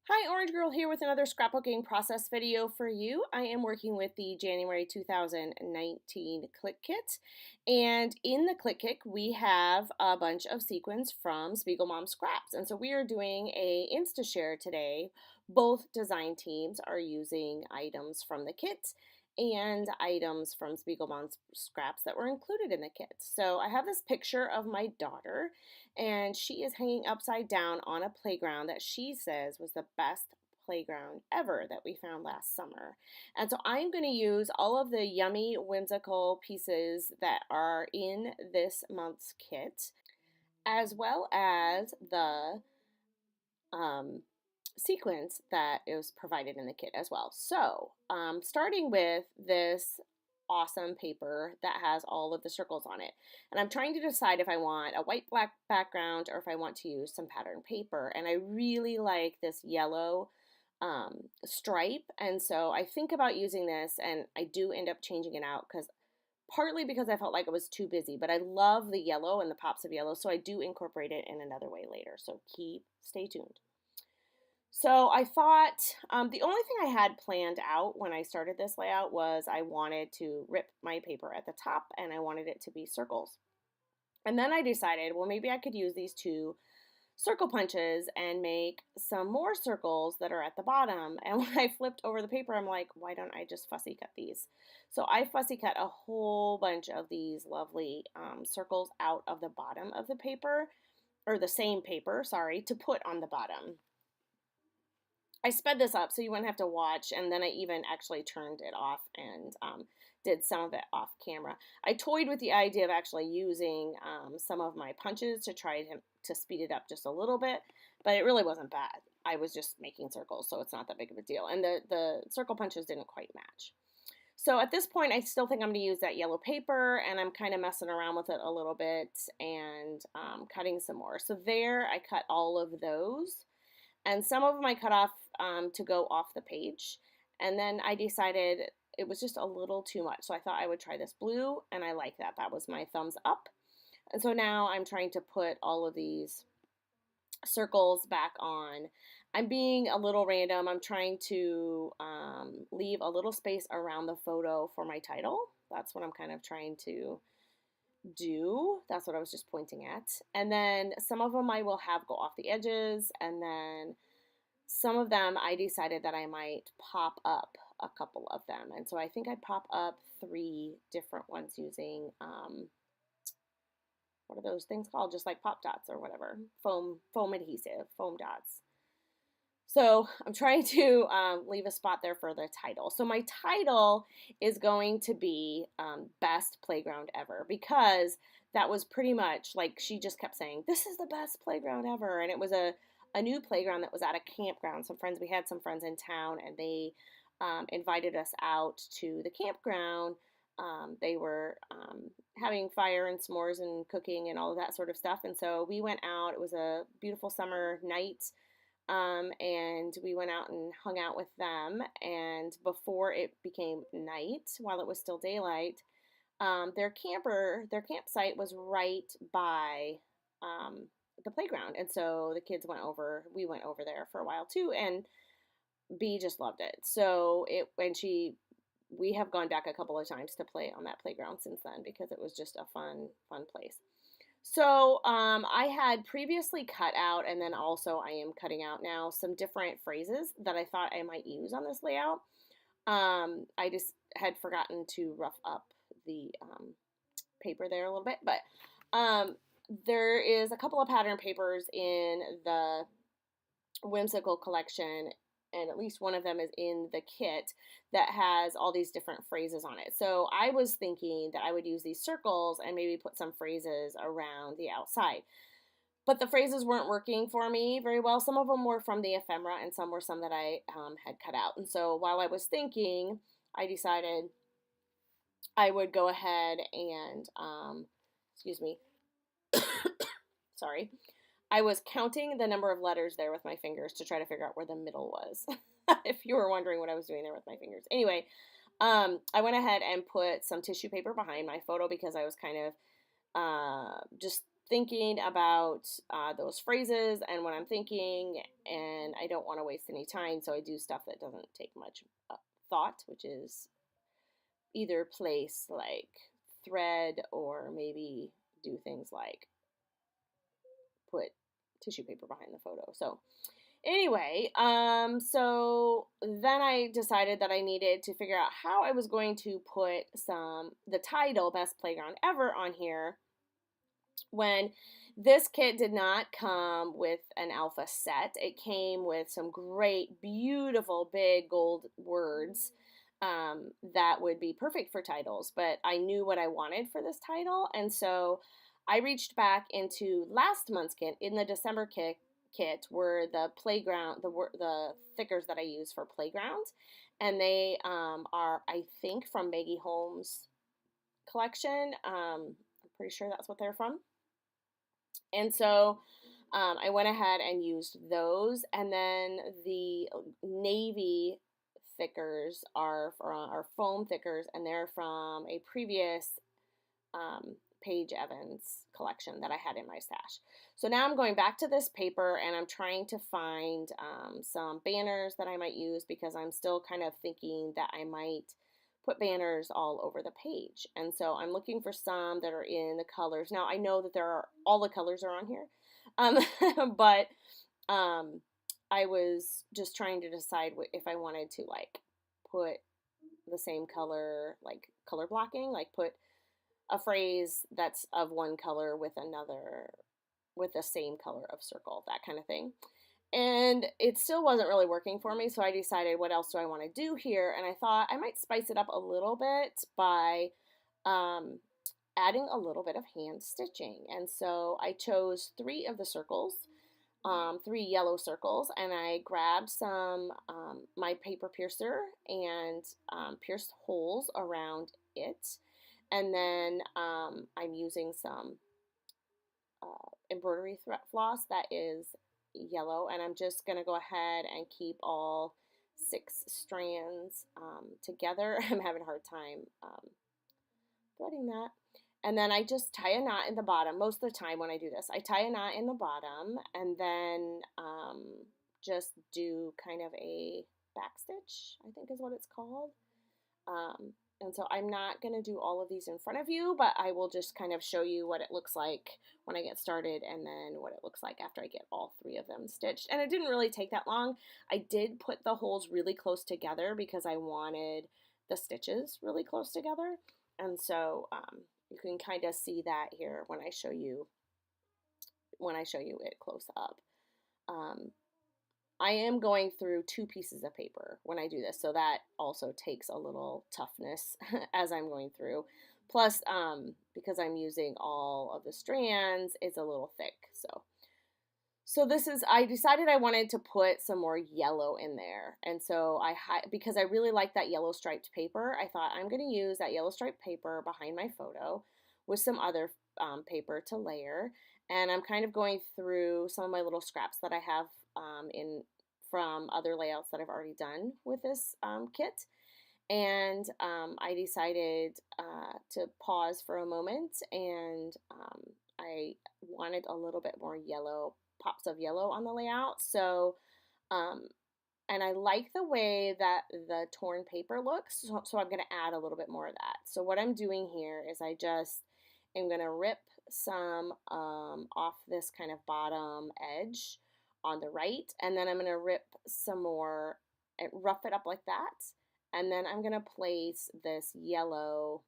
Hi, Orange Girl here with another scrapbooking process video for you. I am working with the January 2019 Clique Kit, and in the Clique Kit we have a bunch of sequins from Spiegel Mom Scraps, and so we are doing a Instashare today. Both design teams are using items from the kit and items from Spiegel Mom Scraps that were included in the kit. So I have this picture of my daughter, and she is hanging upside down on a playground that she says was the best playground ever that we found last summer. And so I'm going to use all of the yummy, whimsical pieces that are in this month's kit, as well as the sequence that is provided in the kit as well. So, starting with this awesome paper that has all of the circles on it. And I'm trying to decide if I want a white black background or if I want to use some pattern paper. And I really like this yellow stripe. And so I think about using this, and I do end up changing it out partly because I felt like it was too busy, but I love the yellow and the pops of yellow, so I do incorporate it in another way later. So stay tuned. So I thought the only thing I had planned out when I started this layout was I wanted to rip my paper at the top and I wanted it to be circles. And then I decided, well, maybe I could use these two circle punches and make some more circles that are at the bottom. And when I flipped over the paper, I'm like, why don't I just fussy cut these? So I fussy cut a whole bunch of these lovely circles out of the bottom of the paper, or the same paper, sorry, to put on the bottom. I sped this up so you wouldn't have to watch, and then I even actually turned it off and did some of it off camera. I toyed with the idea of actually using some of my punches to try to speed it up just a little bit, but it really wasn't bad. I was just making circles, so it's not that big of a deal. And the circle punches didn't quite match. So at this point, I still think I'm going to use that yellow paper, and I'm kind of messing around with it a little bit and cutting some more. So there, I cut all of those. And some of them I cut off to go off the page. And then I decided it was just a little too much. So I thought I would try this blue, and I like that. That was my thumbs up. And so now I'm trying to put all of these circles back on. I'm being a little random. I'm trying to leave a little space around the photo for my title. That's what I'm kind of trying to do. That's what I was just pointing at. And then some of them I will have go off the edges, and then some of them I decided that I might pop up a couple of them. And so I think I pop up 3 different ones using what are those things called? Just like pop dots or whatever. Foam adhesive, foam dots. So I'm trying to leave a spot there for the title. So my title is going to be Best Playground Ever, because that was pretty much like she just kept saying, this is the best playground ever. And it was a new playground that was at a campground. We had some friends in town, and they invited us out to the campground. They were having fire and s'mores and cooking and all of that sort of stuff. And so we went out. It was a beautiful summer night. And we went out and hung out with them. And before it became night, while it was still daylight, their campsite was right by the playground. And so we went over there for a while too, and B just loved it. So we have gone back a couple of times to play on that playground since then, because it was just a fun place. So I had previously cut out, and then also I am cutting out now, some different phrases that I thought I might use on this layout. I just had forgotten to rough up the paper there a little bit, but there is a couple of pattern papers in the whimsical collection, and at least one of them is in the kit, that has all these different phrases on it. So I was thinking that I would use these circles and maybe put some phrases around the outside. But the phrases weren't working for me very well. Some of them were from the ephemera, and some were some that I had cut out. And so while I was thinking, I decided I would go ahead and, excuse me, sorry, I was counting the number of letters there with my fingers to try to figure out where the middle was, if you were wondering what I was doing there with my fingers. Anyway, I went ahead and put some tissue paper behind my photo, because I was kind of just thinking about those phrases and what I'm thinking, and I don't want to waste any time, so I do stuff that doesn't take much thought, which is either place like thread or maybe do things like put tissue paper behind the photo. So anyway, so then I decided that I needed to figure out how I was going to put the title Best Playground Ever on here when this kit did not come with an alpha set. It came with some great, beautiful, big gold words that would be perfect for titles, but I knew what I wanted for this title, and so I reached back into last month's kit. In the December kit were the playground, the thickers that I use for playground, and they are, I think, from Maggie Holmes' collection. I'm pretty sure that's what they're from. And so I went ahead and used those, and then the navy thickers are foam thickers, and they're from a previous Paige Evans collection that I had in my stash. So now I'm going back to this paper, and I'm trying to find some banners that I might use, because I'm still kind of thinking that I might put banners all over the page. And so I'm looking for some that are in the colors. Now I know that all the colors are on here, but I was just trying to decide if I wanted to like put the same color, like color blocking, like put a phrase that's of one color with another, with the same color of circle, that kind of thing. And it still wasn't really working for me, so I decided, what else do I want to do here? And I thought I might spice it up a little bit by adding a little bit of hand stitching. And so I chose 3 of the circles, 3 yellow circles, and I grabbed some my paper piercer and pierced holes around it. And then I'm using some embroidery thread floss that is yellow, and I'm just going to go ahead and keep all 6 strands together. I'm having a hard time threading that. And then I just tie a knot in the bottom. Most of the time when I do this, I tie a knot in the bottom, and then just do kind of a back stitch, I think is what it's called. And so I'm not going to do all of these in front of you, but I will just kind of show you what it looks like when I get started, and then what it looks like after I get all 3 of them stitched. And it didn't really take that long. I did put the holes really close together because I wanted the stitches really close together. And so you can kind of see that here when I show you it close up. I am going through 2 pieces of paper when I do this, so that also takes a little toughness as I'm going through. Plus, because I'm using all of the strands, it's a little thick. So I decided I wanted to put some more yellow in there. And so because I really like that yellow striped paper, I thought I'm going to use that yellow striped paper behind my photo with some other paper to layer. And I'm kind of going through some of my little scraps that I have from other layouts that I've already done with this kit. And I decided to pause for a moment, and I wanted a little bit more yellow, pops of yellow on the layout. So, and I like the way that the torn paper looks, so I'm going to add a little bit more of that. So what I'm doing here is I just am going to rip some off this kind of bottom edge on the right, and then I'm going to rip some more and rough it up like that, and then I'm going to place this yellow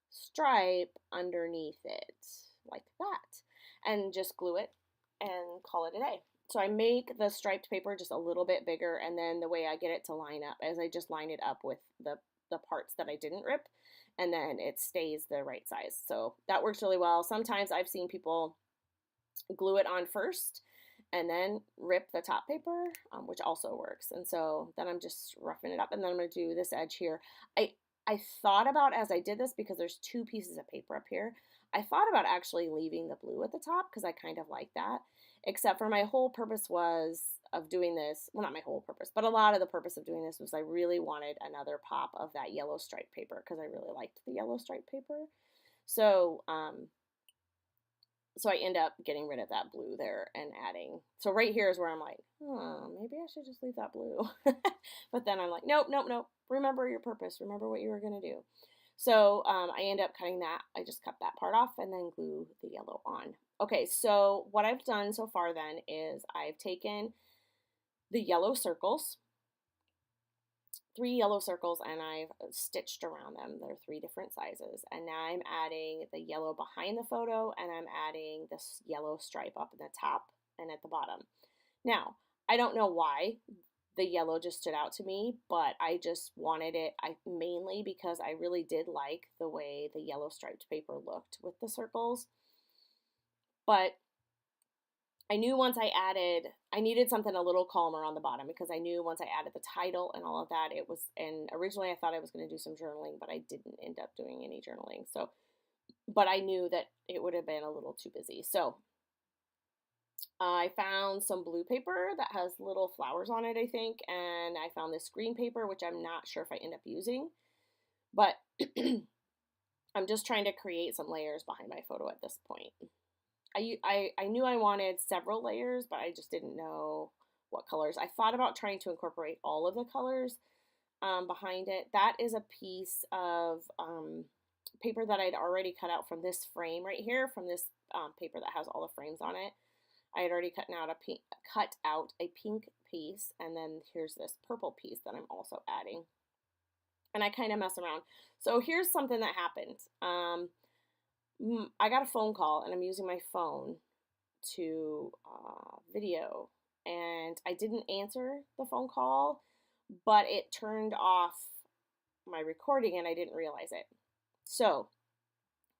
stripe underneath it like that, and just glue it and call it a day. So I make the striped paper just a little bit bigger, and then the way I get it to line up is I just line it up with the parts that I didn't rip, and then it stays the right size. So that works really well. Sometimes I've seen people glue it on first and then rip the top paper, which also works. And so then I'm just roughing it up, and then I'm going to do this edge here. I thought about, as I did this, because there's 2 pieces of paper up here, I thought about actually leaving the blue at the top because I kind of like that, except for my whole purpose of doing this, well, not my whole purpose, but a lot of the purpose of doing this was I really wanted another pop of that yellow striped paper because I really liked the yellow striped paper. So So I end up getting rid of that blue there and adding. So right here is where I'm like, oh, maybe I should just leave that blue. But then I'm like, nope, nope, nope. Remember your purpose. Remember what you were going to do. So I end up cutting that. I just cut that part off and then glue the yellow on. Okay, so what I've done so far then is I've taken the yellow circles, 3 yellow circles, and I've stitched around them. They're 3 different sizes. And now I'm adding the yellow behind the photo, and I'm adding this yellow stripe up in the top and at the bottom. Now, I don't know why the yellow just stood out to me, but I just wanted it mainly because I really did like the way the yellow striped paper looked with the circles. But I knew once I needed something a little calmer on the bottom, because I knew once I added the title and all of that, and originally I thought I was going to do some journaling, but I didn't end up doing any journaling. So, but I knew that it would have been a little too busy. So I found some blue paper that has little flowers on it, I think, and I found this green paper, which I'm not sure if I end up using, but I'm just trying to create some layers behind my photo at this point. I knew I wanted several layers, but I just didn't know what colors. I thought about trying to incorporate all of the colors behind it. That is a piece of paper that I'd already cut out from this frame right here, from this paper that has all the frames on it. I had already cut out a pink piece, and then here's this purple piece that I'm also adding. And I kind of mess around. So here's something that happened. I got a phone call, and I'm using my phone to video, and I didn't answer the phone call, but it turned off my recording and I didn't realize it. So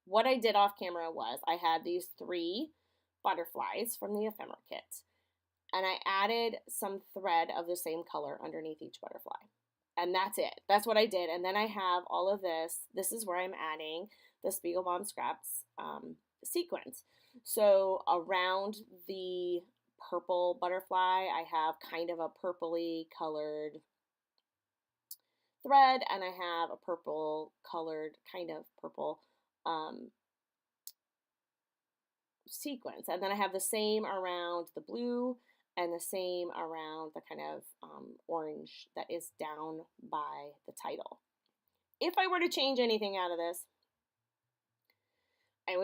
what I did off camera was I had these 3 butterflies from the ephemera kit, and I added some thread of the same color underneath each butterfly. And that's it. That's what I did. And then I have all of this. This is where I'm adding the Spiegelbaum Scraps sequence. So around the purple butterfly, I have kind of a purpley colored thread, and I have a purple colored, kind of purple sequence. And then I have the same around the blue and the same around the kind of orange that is down by the title. If I were to change anything out of this, I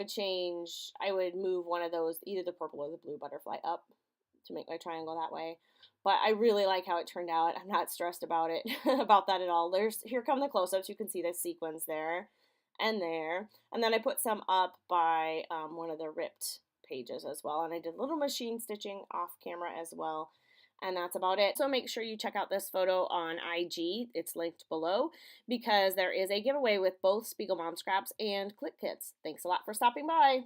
would move one of those, either the purple or the blue butterfly, up to make my triangle that way. But I really like how it turned out. I'm not stressed about it, about that at all. Here come the close-ups. You can see the sequins there and there. And then I put some up by one of the ripped pages as well. And I did a little machine stitching off camera as well. And that's about it. So make sure you check out this photo on IG. It's linked below, because there is a giveaway with both Spiegelbaum Scraps and Clique Kits. Thanks a lot for stopping by.